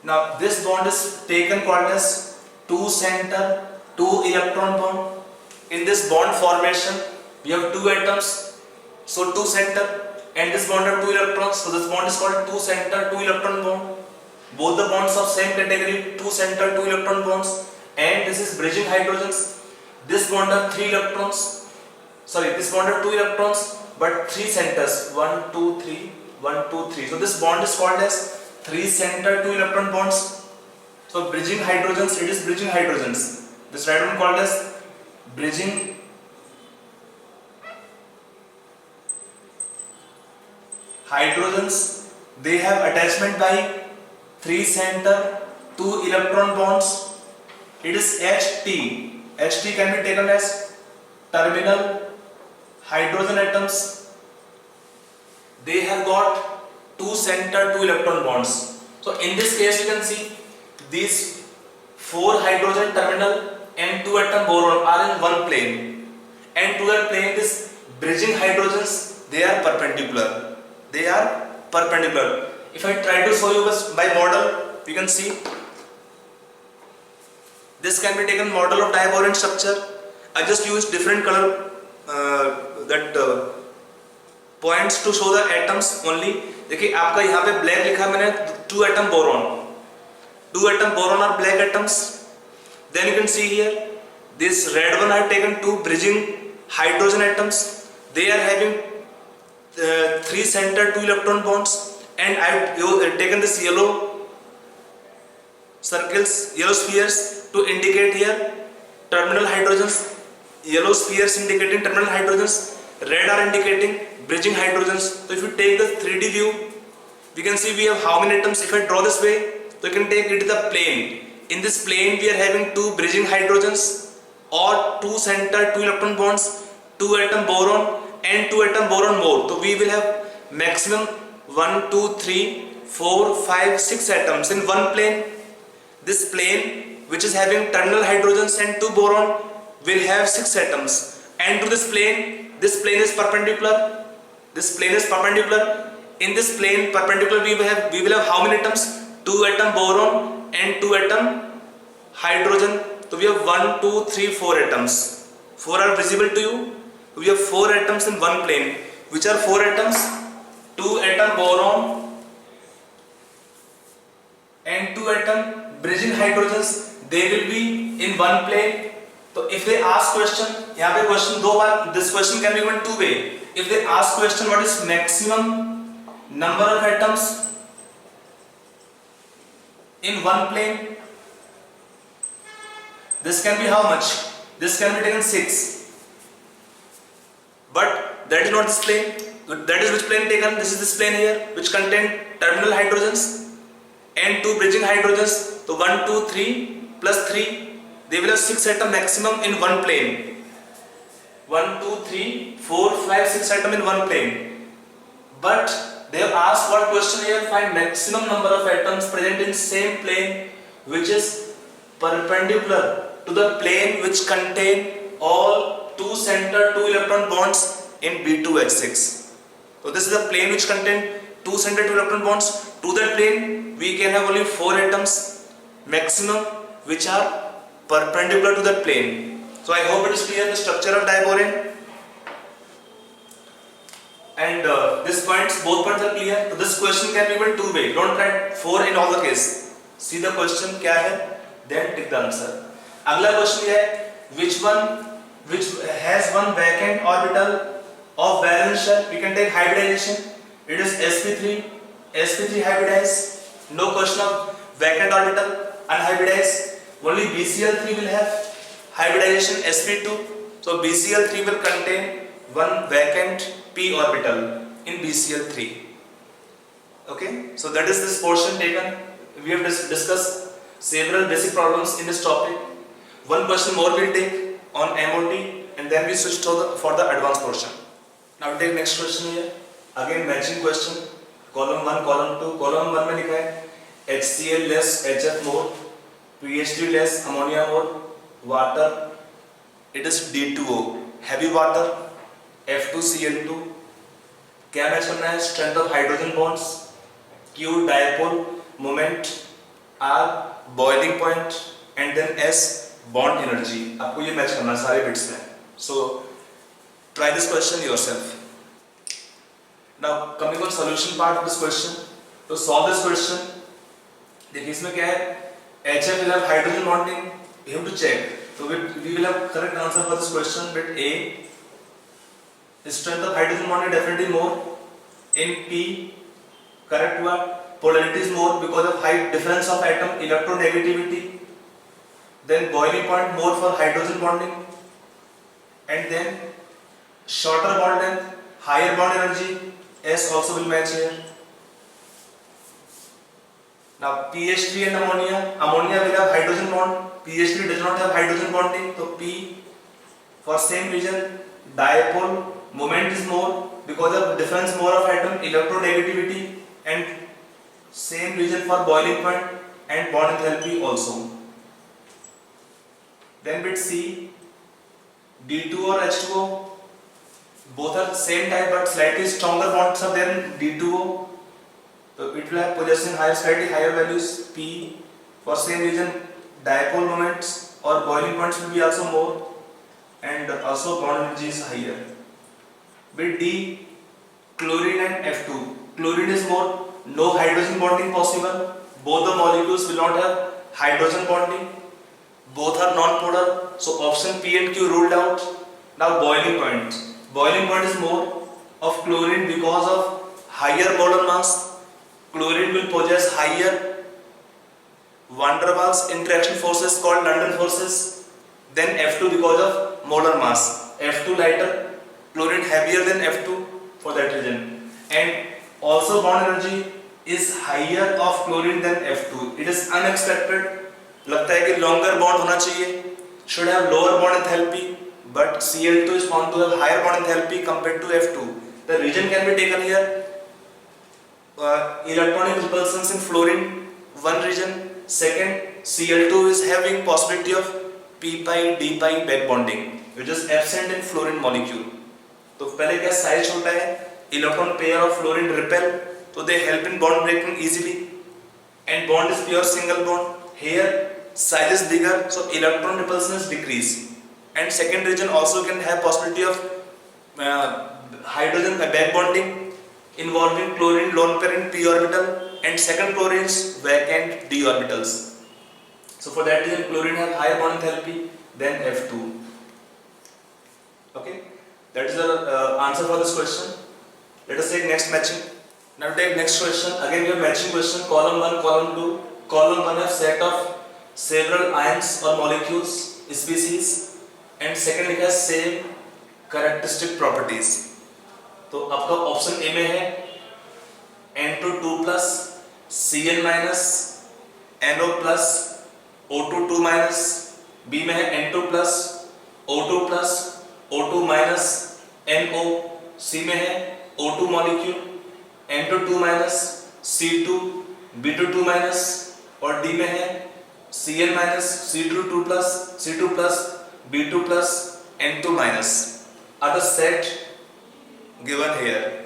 Now this bond is taken called as 2 center 2 electron bond. In this bond formation we have 2 atoms, so 2 center, and this bond have 2 electrons, so this bond is called 2 center 2 electron bond. Both the bonds of same category, 2 center 2 electron bonds, and this is bridging hydrogens. This bond have 3 electrons, sorry, this bond have 2 electrons but 3 centers, 1 2 3 1 2 3. So this bond is called as 3 center 2 electron bonds. So bridging hydrogens, it is bridging hydrogens. This red one called as bridging hydrogens. They have attachment by 3 center 2 electron bonds. It is HT. HT can be taken as terminal hydrogen atoms. They have got 2 center 2 electron bonds. So in this case you can see these 4 hydrogen terminal and 2 atom boron are in one plane, and to that plane this bridging hydrogens, they are perpendicular. If I try to show you by model, you can see this can be taken model of diborane structure. I just used different color points to show the atoms only. देखिए आपका यहाँ पे black लिखा मैंने 2 atom boron. 2 atom boron are black atoms. Then you can see here this red one I have taken 2 bridging hydrogen atoms. They are having 3 center 2 electron bonds, and I have taken this yellow circles, yellow spheres to indicate here terminal hydrogens. Yellow spheres indicating terminal hydrogens, red are indicating bridging hydrogens. So if you take the 3D view, we can see we have how many atoms. If I draw this way, so you can take it to the plane. In this plane we are having 2 bridging hydrogens or 2 center 2 electron bonds, 2 atom boron and 2 atom boron more. So we will have maximum 1 2 3 4 5 6 atoms in one plane. This plane which is having terminal hydrogens and 2 boron will have 6 atoms, and to this plane is perpendicular. This plane is perpendicular. In this plane perpendicular we will have how many atoms? 2 atom boron and 2 atom hydrogen. So we have 1, 2, 3, 4 atoms. 4 are visible to you. We have 4 atoms in one plane. Which are 4 atoms? 2 atom boron and 2 atom bridging hydrogens. They will be in one plane. So if they ask question, यहाँ पे question दो बार, this question can be given two way. If they ask question what is maximum number of atoms in one plane, this can be how much? This can be taken 6. But that is not this plane. That is which plane taken? This is this plane here, which contain terminal hydrogens and 2 bridging hydrogens. So 1, 2, 3 plus 3. They will have 6 atom maximum in one plane. 1, 2, 3, 4, 5, 6 atom in one plane. But they have asked what question here? Find maximum number of atoms present in same plane which is perpendicular to the plane which contain all 2 center 2 electron bonds in B2H6. So this is a plane which contain 2 center 2 electron bonds. To that plane we can have only 4 atoms maximum which are perpendicular to that plane. So I hope it is clear the structure of diborane. And this points, both points are clear. So this question can be given two way. Don't write 4 in all the case. See the question क्या है, then take the answer. अगला question है, which has one vacant orbital of valence shell? We can take hybridization. It is sp3 hybridized. No question of vacant orbital, unhybridized. Only BCl3 will have hybridization sp2. So BCl3 will contain one vacant p orbital in BCl3. Okay, so that is this portion taken. We have discussed several basic problems in this topic. One question more we'll take on MOT and then we switch for the advanced portion. Now we take next question here. Again matching question. Column 1, column 2. Column 1 में लिखा है HCl less HF more, PHD less ammonia more, water it is D2O, heavy water F2Cl2. क्या match करना है? Strength of hydrogen bonds, Q dipole moment, R boiling point and then S bond energy. आपको ये match करना है सारे bits में. So try this question yourself. Now coming on solution part of this question. तो solve this question. देखिए इसमें क्या है, HF will have hydrogen bonding. We have to check. So we will have correct answer for this question. Bit A. Strength of hydrogen bond is definitely more. In P, correct one. Polarity is more because of high difference of atom electronegativity. Then boiling point more for hydrogen bonding. And then shorter bond length, higher bond energy. S also will match here. Now PH3 and ammonia. Ammonia will have hydrogen bond. PH3 does not have hydrogen bonding. So P for same reason dipole moment is more because of difference more of atom electronegativity and same reason for boiling point and bond enthalpy also. Then bit C, D2 or H2O, both are same type but slightly stronger bonds are there in D2O. So it will have possessing slightly higher values. P for same reason dipole moments or boiling points will be also more and also bond energy is higher. Bit D, chlorine and F2. Chlorine is more, no hydrogen bonding possible. Both the molecules will not have hydrogen bonding. Both are non-polar. So option P and Q ruled out. Now boiling point. Boiling point is more of chlorine because of higher molar mass. Chlorine will possess higher van der Waals interaction forces called London forces. Then F2 because of molar mass. F2 lighter, chlorine heavier than F2 for that reason. And also bond energy is higher of chlorine than F2. It is unexpected. लगता है कि longer bond होना चाहिए. Should have lower bond enthalpy, but Cl2 is found to have higher bond enthalpy compared to F2. The reason can be taken here. Electronic repulsions in fluorine, one reason. Second, Cl2 is having possibility of p pi d pi back bonding, which is absent in fluorine molecule. तो पहले क्या size छोटा है, electron pair of fluorine repel, तो they help in bond breaking easily, and bond is pure single bond. here size is bigger, so electron repulsion is decreased. And second region also can have possibility of hydrogen back bonding involving chlorine lone pair in p orbital, and second chlorine is vacant d orbitals. So for that reason chlorine have higher bond enthalpy than F2. Okay, that is the answer for this question. Let us take next matching. Now take next question. Again we have matching question. Column 1, column 2. Column 1 have set of several ions or molecules species, and second it has same characteristic properties. तो आपका option A में है N2 plus Cn minus NO plus O2 2 minus, B में है N2 plus O2 plus O2 minus NO, सी में है O2 molecule N2 2 minus C2 B2 2 minus, और D में है Cn minus C2 2 plus C2 plus B2 plus N2 minus are the set given here.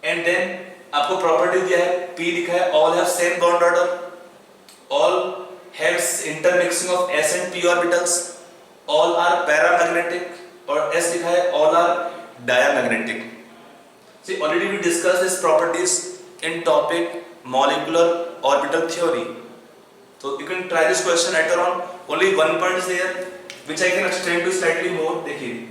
And then आपको property दिया है, P लिखा है all have same bond order, all have intermixing of s and p orbitals, all are paramagnetic, और s लिखा है all are diamagnetic. See, already we discussed these properties in topic molecular orbital theory. So you can try this question later on. Only one point is there which I can explain to slightly more. देखिए,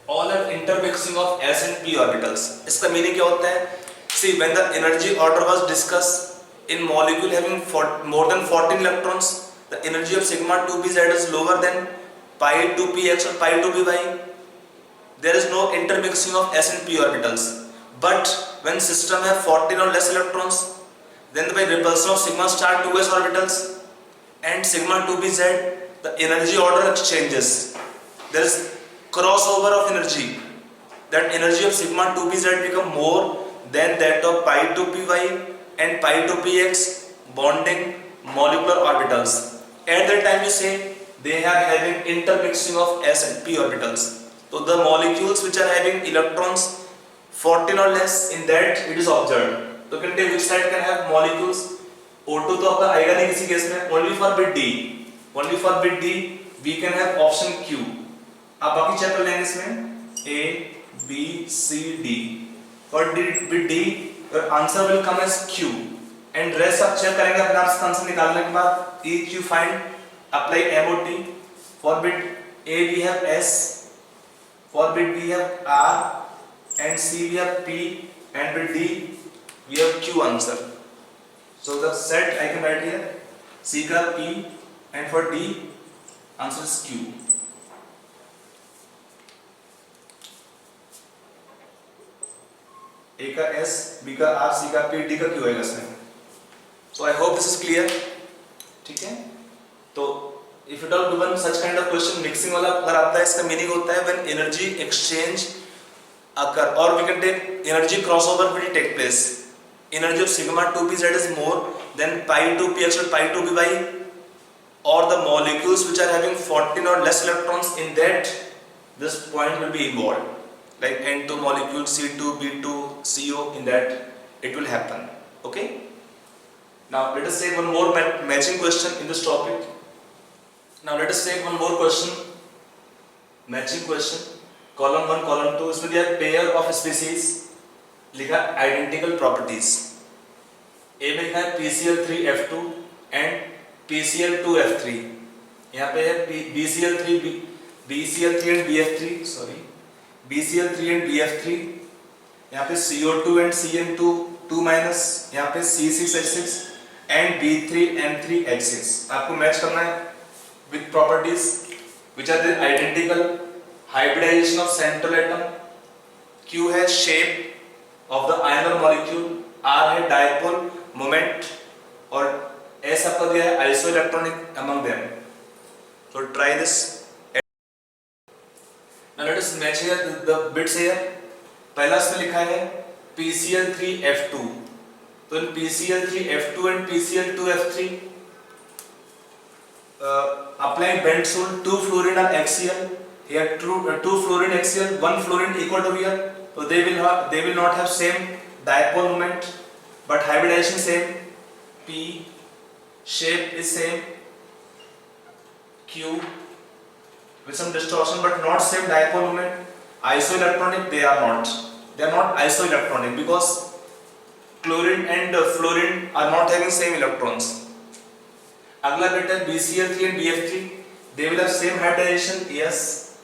all are intermixing of s and p orbitals. इसका meaning क्या होता है? See, when the energy order was discussed, in molecule having more than 14 electrons, the energy of sigma 2pz is lower than pi 2px or pi 2py. There is no intermixing of s and p orbitals. But when system have 14 or less electrons, then by repulsion of sigma star 2s orbitals and sigma 2pz, the energy order exchanges. There is crossover of energy. That energy of sigma 2pz become more than that of pi 2py and pi 2px bonding molecular orbitals. At that time you say they are having intermixing of s and p orbitals. So the molecules which are having electrons 14 or less, in that it is observed. तो can take which side can have molecules? O2 तो आपका आएगा नहीं किसी case में. Only for bit D. Only for bit D we can have option Q. आप बाकी check कर लेंगे इसमें A, B, C, D. For bit D, your answer will come as Q. And rest आप चेक करेंगे अपने आप से आंसर निकालने के बाद. E, Q find, apply MOT. For bit A we have S. For bit B we have R. And C we have P. And bit D we have Q answer. So the set I can write here. C का P and for D answer is Q. A का S, B का R, C का P, D का Q आएगा इसमें. So I hope this is clear. ठीक है? तो if it all given such kind of question mixing वाला अगर आता है, इसका meaning होता है when energy exchange occur, or we can take energy crossover will take place. Energy of sigma 2pz is more than pi 2px or pi 2py, or the molecules which are having 14 or less electrons, in that this point will be involved. Like N2 molecule, C2, B2, CO, in that it will happen. Okay? Now let us take one more matching question in this topic. Now let us take one more question. Matching question. Column 1, column 2. इसमें दिया pair of species. लिखा identical properties. A में लिखा है PCl3F2 and PCl2F3. यहाँ पे है BCl3 and BF3. Sorry. BCl3 and BF3, यहाँ पे CO2 and Cn2 2 minus, यहाँ पे C6H6 and B3N3H6. आपको मैच करना है with properties which are the identical. Hybridization of central atom. Q है shape of the ion or molecule. R है dipole moment, और S आपका दिया है isoelectronic among them. So try this. Now let us match here the bits here. पहला इसमें लिखा है PCl3F2. तो in PCl3F2 and PCl2F3, applying bent rule, 2 fluorine are axial. Here 2 fluorine axial, 1 fluorine equal to here. So they will not have same dipole moment, but hybridization same. P shape is same, Q, with some distortion, but not same dipole moment. Isoelectronic, they are not. They are not isoelectronic because chlorine and fluorine are not having same electrons. अगला बेटा BCl3 and BF3, they will have same hybridization, yes.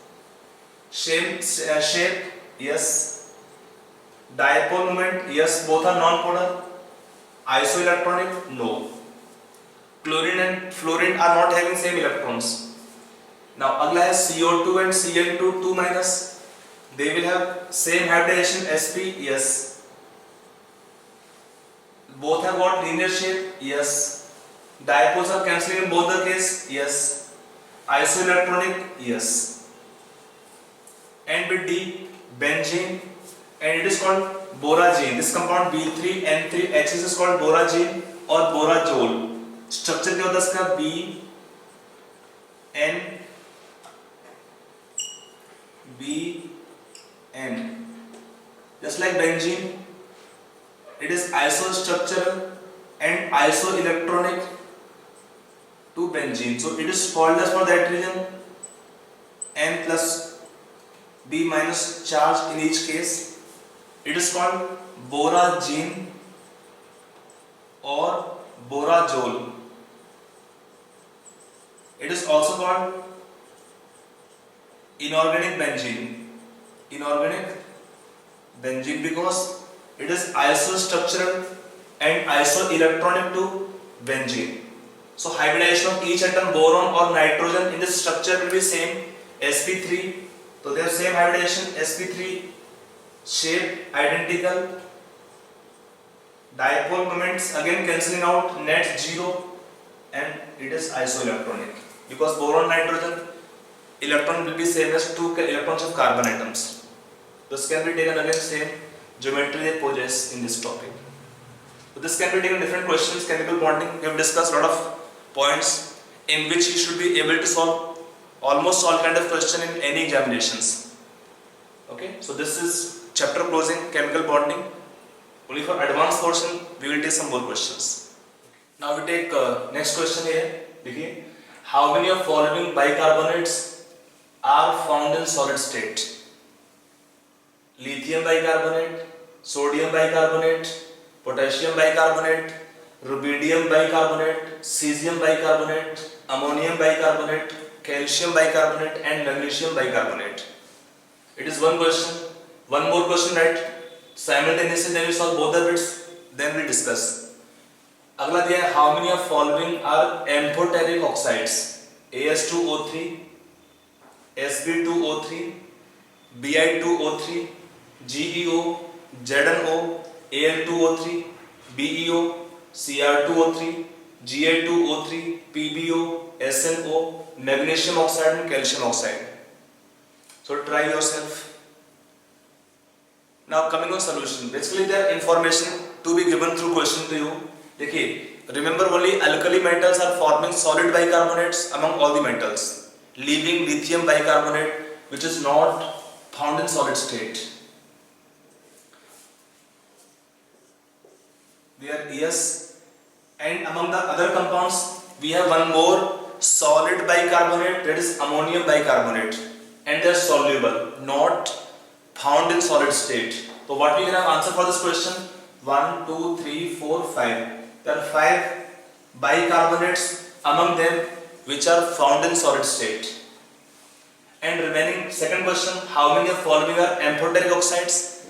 Same shape, yes. Dipole moment, yes. Both are non-polar. Isoelectronic, no. Chlorine and fluorine are not having same electrons. Now अगला है CO2 and Cl2 2 minus. They will have same hybridization sp, yes. Both have got linear shape, yes. Dipoles are cancelling in both the case, yes. Isoelectronic, yes. And with D, benzene, and it is called boragene. This compound B3N3H is called boragene or borazole. Structure क्या होता है इसका? BN, just like benzene, it is isostructural and isoelectronic to benzene. So it is called as for that reason N plus B minus charge in each case. It is called boragene or borazole. It is also called inorganic benzene. Inorganic benzene because it is isostructural and isoelectronic to benzene. So hybridization of each atom, boron or nitrogen in this structure will be same, sp3. So they have same hybridization, sp3, shape identical, dipole moments again cancelling out, net 0, and it is isoelectronic because boron nitrogen electron will be same as 2 electrons of carbon atoms. This can be taken again same geometry they possess in this topic. So this can be taken different questions. Chemical bonding, we have discussed a lot of points in which you should be able to solve almost all kind of question in any examinations. Okay, so this is chapter closing, chemical bonding. Only for advanced portion we will take some more questions. Now we take next question here. देखिए, how many of following bicarbonates are found in solid state? Lithium bicarbonate, sodium bicarbonate, potassium bicarbonate, rubidium bicarbonate, cesium bicarbonate, ammonium bicarbonate, calcium bicarbonate and magnesium bicarbonate. It is one question. One more question, right? Simultaneously then we solve both the bits, then we discuss. अगला दिया है, how many of following are amphoteric oxides? As2O3, Sb2O3, Bi2O3, GeO, ZnO, Al2O3, BeO, Cr2O3, Ga2O3, PbO, SnO, magnesium oxide and calcium oxide. So try yourself. Now coming on solution. Basically there are information to be given through question to you. देखिए, remember only alkali metals are forming solid bicarbonates among all the metals, leaving lithium bicarbonate which is not found in solid state. There, yes, and among the other compounds we have one more solid bicarbonate, that is ammonium bicarbonate, and they are soluble, not found in solid state. So what we can have answer for this question? 1, 2, 3, 4, 5. There are 5 bicarbonates among them which are found in solid state. And remaining second question, how many of following are amphoteric oxides?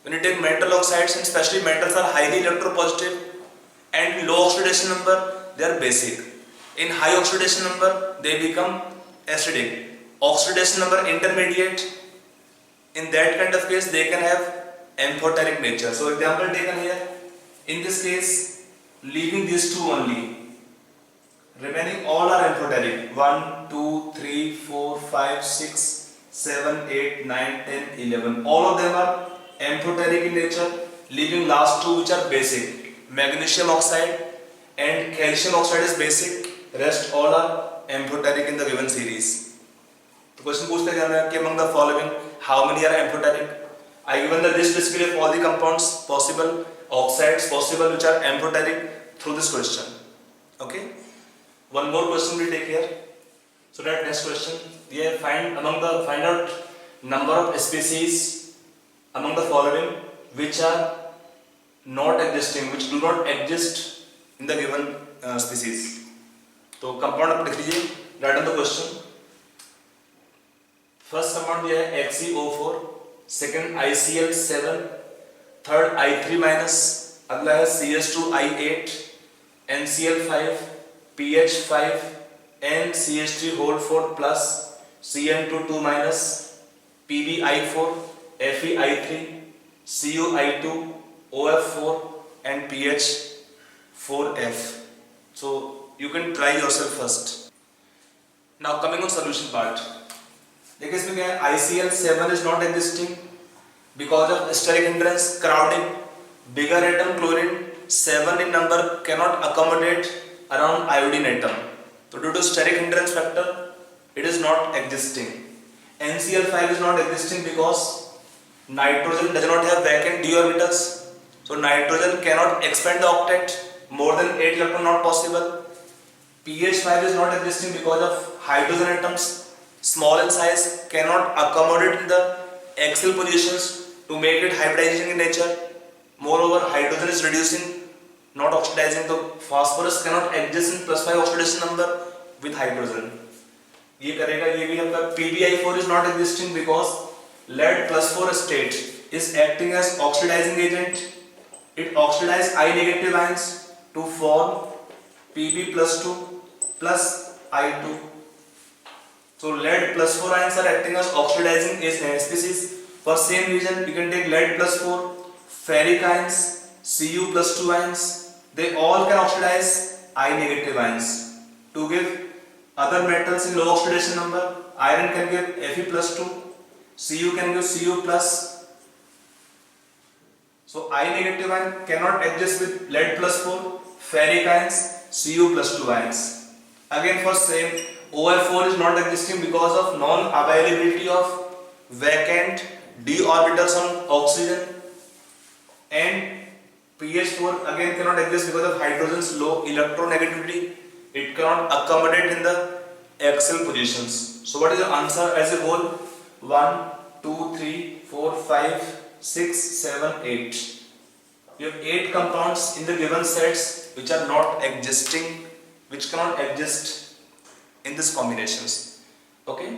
When you take metal oxides, and especially metals are highly electropositive and low oxidation number, they are basic. In high oxidation number, they become acidic. Oxidation number intermediate, in that kind of case, they can have amphoteric nature. So example taken here, in this case, leaving these two only, remaining all are amphoteric. 1, 2, 3, 4, 5, 6, 7, 8, 9, 10, 11. All of them are amphoteric in nature, leaving last two which are basic. Magnesium oxide and calcium oxide is basic, rest all are amphoteric in the given series. The question पूछते हैं कि among the following how many are amphoteric? I given the list basically of all the compounds possible, oxides possible which are amphoteric through this question. Okay. One more question we take here. So that next question, we have find out number of species among the following which are not existing, which do not exist in the given species. तो compound आप लिख लीजिए, right on the question. First compound दिया है XeO4, second ICl7, third I3 minus, अगला है CH2I8, NCl5, PH5, NCH3 whole 4 plus, Cn2 2 minus, PbI4, FeI3, CuI2, OF4 and PH4F. So you can try yourself first. Now coming on solution part. देखिए इसमें क्या है, ICl7 is not existing because of steric hindrance, crowding, bigger atom chlorine 7 in number cannot accommodate around iodine atom. So due to steric hindrance factor, it is not existing. NCl5 is not existing because nitrogen does not have vacant d orbitals. So nitrogen cannot expand the octet, more than 8 electron not possible. PH5 is not existing because of hydrogen atoms, small in size, cannot accommodate in the axial positions to make it hybridizing in nature. Moreover, hydrogen is reducing, not oxidizing, so phosphorus cannot exist in +5 oxidation number with hydrogen. ये करेगा, ये भी आपका PbI4 is not existing because lead +4 state is acting as oxidizing agent. It oxidizes I negative ions to form Pb+2 plus I2. So lead +4 ions are acting as oxidizing species. For same reason, you can take lead +4, ferric ions, Cu+2 ions. They all can oxidize I negative ions to give other metals in low oxidation number. Iron can give Fe+2, Cu can give Cu+. So I negative ion cannot exist with lead +4, ferric ions, Cu+2 ions. Again for same, OF4 is not existing because of non-availability of vacant d orbitals on oxygen, and PH4 again cannot exist because of hydrogen's low electronegativity. It cannot accommodate in the axial positions. So what is your answer as a whole? 1, 2, 3, 4, 5, 6, 7, 8. You have 8 compounds in the given sets which are not existing, which cannot exist in these combinations. Okay.